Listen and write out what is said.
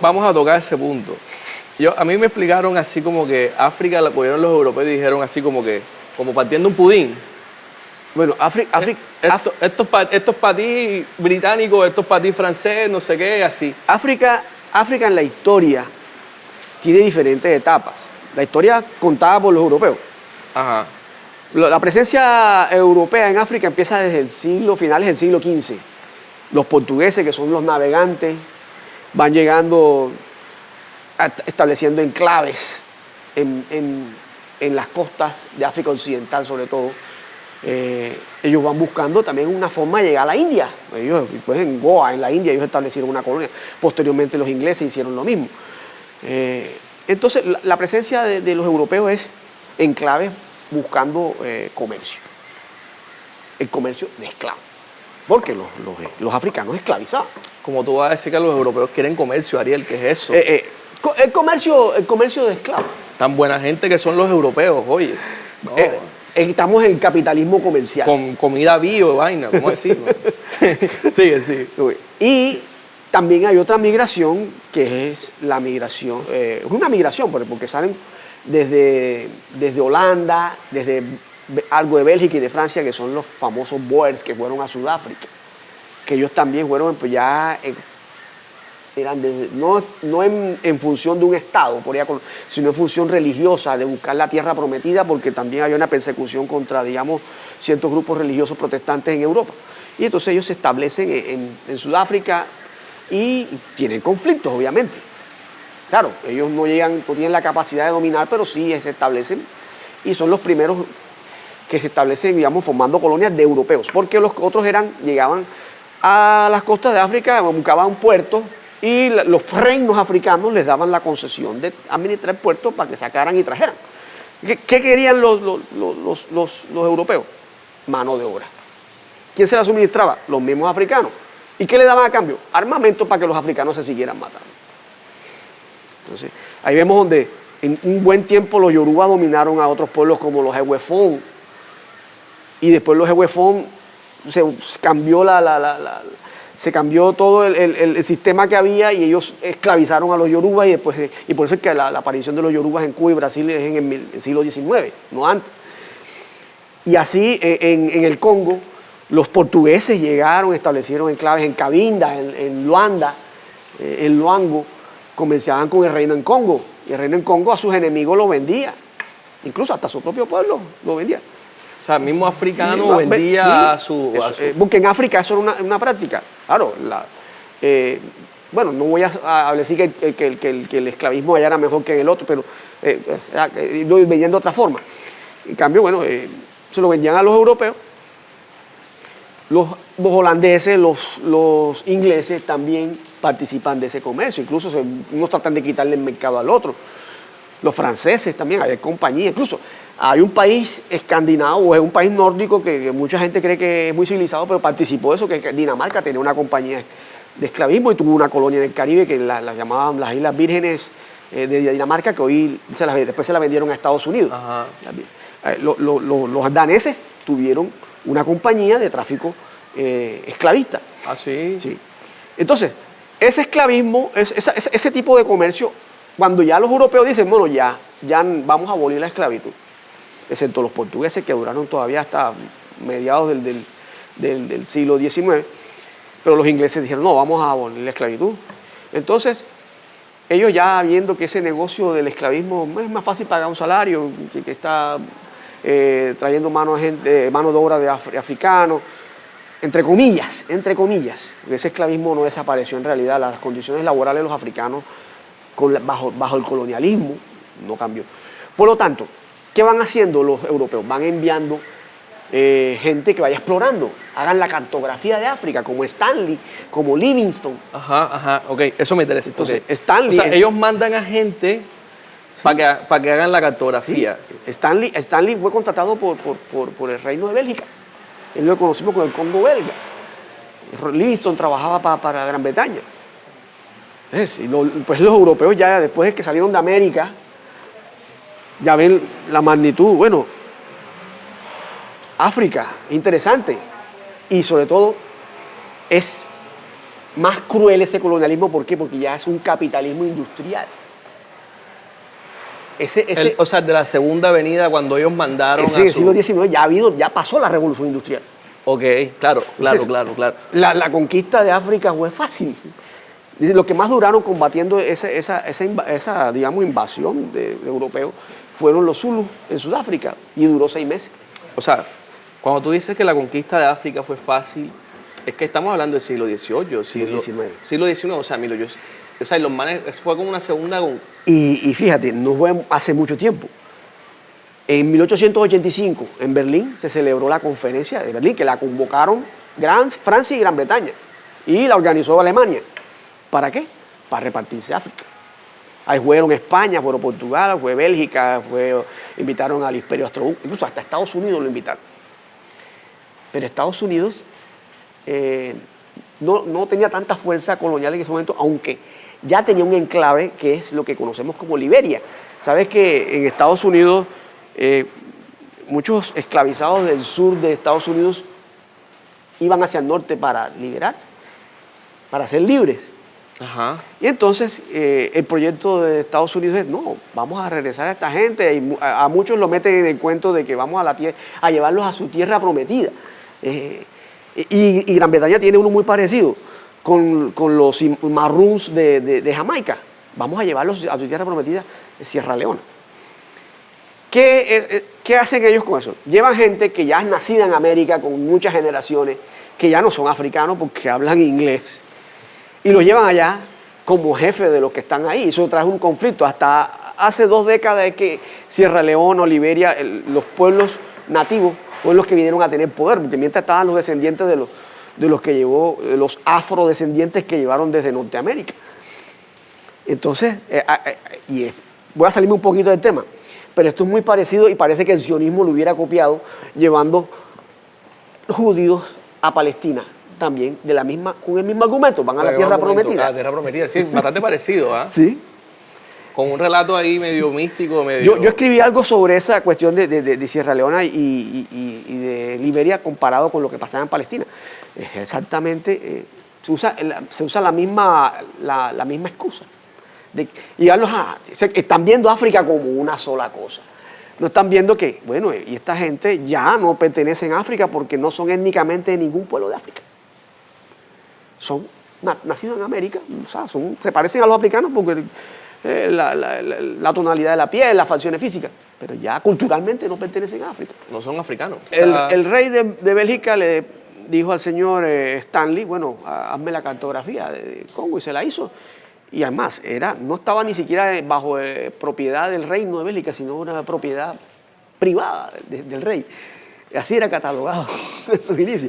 Vamos a tocar ese punto. A mí me explicaron así como que África la cogieron los europeos y dijeron así como que, como partiendo un pudín. Bueno, Esto es para ti británico, esto es para ti francés, no sé qué, así. África en la historia tiene diferentes etapas. La historia contada por los europeos. Ajá. La presencia europea en África empieza desde finales del siglo XV. Los portugueses, que son los navegantes, van llegando, estableciendo enclaves en las costas de África Occidental, sobre todo. Ellos van buscando también una forma de llegar a la India. Ellos, pues en Goa, en la India, ellos establecieron una colonia. Posteriormente los ingleses hicieron lo mismo. Entonces, la presencia de los europeos es enclaves buscando comercio. El comercio de esclavos. Porque los africanos esclavizaban. Como tú vas a decir que los europeos quieren comercio, Ariel, ¿qué es eso? El comercio de esclavos. Tan buena gente que son los europeos, oye. No. Estamos en el capitalismo comercial. Con comida bio, vaina, ¿cómo así? Sigue. Y también hay otra migración que es la migración, es una migración porque salen desde Holanda, desde algo de Bélgica y de Francia, que son los famosos Boers que fueron a Sudáfrica, que ellos también fueron pues ya eran no en función de un Estado, sino en función religiosa, de buscar la tierra prometida, porque también había una persecución contra, digamos, ciertos grupos religiosos protestantes en Europa. Y entonces ellos se establecen en Sudáfrica y tienen conflictos, obviamente. Claro, ellos no tienen la capacidad de dominar, pero sí se establecen y son los primeros que se establecen, digamos, formando colonias de europeos, porque los otros llegaban a las costas de África, buscaban un puerto y los reinos africanos les daban la concesión de administrar puertos para que sacaran y trajeran. ¿Qué querían los europeos? Mano de obra. ¿Quién se la suministraba? Los mismos africanos. ¿Y qué le daban a cambio? Armamento para que los africanos se siguieran matando. Entonces, ahí vemos donde en un buen tiempo los Yoruba dominaron a otros pueblos como los Ewefon, y después los Ewefon se cambió todo el sistema que había y ellos esclavizaron a los Yoruba y por eso es que la aparición de los Yorubas en Cuba y Brasil es en el siglo XIX, no antes. Y así en el Congo los portugueses llegaron, establecieron enclaves en Cabinda, en Luanda, en Luango, comenzaban con el reino en Congo, y el reino en Congo a sus enemigos lo vendía, incluso hasta su propio pueblo lo vendía. O sea, el mismo africano vendía sí, porque en África eso era una práctica. Claro, bueno, no voy a decir que el esclavismo allá era mejor que en el otro, pero lo vendían de otra forma. En cambio, bueno, se lo vendían a los europeos. Los holandeses, los ingleses también participan de ese comercio. Incluso unos tratan de quitarle el mercado al otro. Los franceses también, hay compañías. Incluso hay un país escandinavo, es un país nórdico que mucha gente cree que es muy civilizado, pero participó de eso, que Dinamarca tenía una compañía de esclavismo y tuvo una colonia en el Caribe que las llamaban las Islas Vírgenes de Dinamarca, que hoy después se la vendieron a Estados Unidos. Ajá. Los daneses tuvieron una compañía de tráfico esclavista. ¿Ah, sí? Sí. Entonces, ese esclavismo, ese tipo de comercio, cuando ya los europeos dicen, bueno, ya vamos a abolir la esclavitud, excepto los portugueses que duraron todavía hasta mediados del siglo XIX, pero los ingleses dijeron, no, vamos a abolir la esclavitud. Entonces, ellos ya viendo que ese negocio del esclavismo es más fácil pagar un salario, que está trayendo mano de obra de africanos, entre comillas, ese esclavismo no desapareció en realidad, las condiciones laborales de los africanos bajo el colonialismo no cambió. Por lo tanto, ¿qué van haciendo los europeos? Van enviando gente que vaya explorando, hagan la cartografía de África, como Stanley, como Livingstone. Ajá, ok, eso me interesa. Entonces, okay. Stanley, o sea, ellos mandan a gente para que hagan la cartografía. Sí. Stanley fue contratado por el Reino de Bélgica. Él lo conocimos con el Congo belga. Livingstone trabajaba para Gran Bretaña. Pues los europeos ya después de que salieron de América, ya ven la magnitud. Bueno, África, interesante. Y sobre todo es más cruel ese colonialismo. ¿Por qué? Porque ya es un capitalismo industrial. O sea, de la segunda avenida cuando ellos mandaron en el siglo XIX ya pasó la revolución industrial. Ok, claro. La conquista de África fue fácil. Dice, lo que más duraron combatiendo esa digamos, invasión de europeos fueron los Zulus en Sudáfrica y duró 6 meses. O sea, cuando tú dices que la conquista de África fue fácil, es que estamos hablando del siglo XVIII, siglo XIX, o sea, o sea, los manes, fue como una segunda... Y fíjate, no fue hace mucho tiempo. En 1885, en Berlín, se celebró la conferencia de Berlín, que la convocaron Francia y Gran Bretaña, y la organizó Alemania. ¿Para qué? Para repartirse África. Ahí fueron España, fueron Portugal, fue Bélgica, invitaron al Imperio Austrohúngaro, incluso hasta Estados Unidos lo invitaron. Pero Estados Unidos no tenía tanta fuerza colonial en ese momento, aunque ya tenía un enclave que es lo que conocemos como Liberia. Sabes que en Estados Unidos muchos esclavizados del sur de Estados Unidos iban hacia el norte para liberarse, para ser libres. Ajá. Y entonces el proyecto de Estados Unidos es, no, vamos a regresar a esta gente. Y a muchos lo meten en el cuento de que vamos a llevarlos a su tierra prometida. Y Gran Bretaña tiene uno muy parecido con los Maroons de Jamaica. Vamos a llevarlos a su tierra prometida, Sierra Leona. ¿Qué hacen ellos con eso? Llevan gente que ya es nacida en América con muchas generaciones, que ya no son africanos porque hablan inglés, y los llevan allá como jefe de los que están ahí. Eso trae un conflicto. Hasta hace 2 décadas es que Sierra Leona o Liberia, los pueblos nativos, fueron los que vinieron a tener poder, porque mientras estaban los descendientes de los que llevó, los afrodescendientes que llevaron desde Norteamérica. Entonces, voy a salirme un poquito del tema, pero esto es muy parecido y parece que el sionismo lo hubiera copiado llevando judíos a Palestina. También con el mismo argumento, van a la tierra prometida. La tierra prometida, sí, bastante parecido, ¿ah? Sí. Con un relato ahí medio místico, medio... Yo escribí algo sobre esa cuestión de Sierra Leona y de Liberia comparado con lo que pasaba en Palestina. Exactamente, se usa la misma excusa. Están viendo África como una sola cosa. No están viendo que, bueno, y esta gente ya no pertenece a África porque no son étnicamente de ningún pueblo de África. Son nacidos en América, o sea, se parecen a los africanos porque la tonalidad de la piel, las facciones físicas, pero ya culturalmente no pertenecen a África. No son africanos. El rey de Bélgica le dijo al señor Stanley, bueno, hazme la cartografía de Congo, y se la hizo. Y además, no estaba ni siquiera bajo propiedad del reino de Bélgica, sino una propiedad privada del rey. Así era catalogado en sus inicios.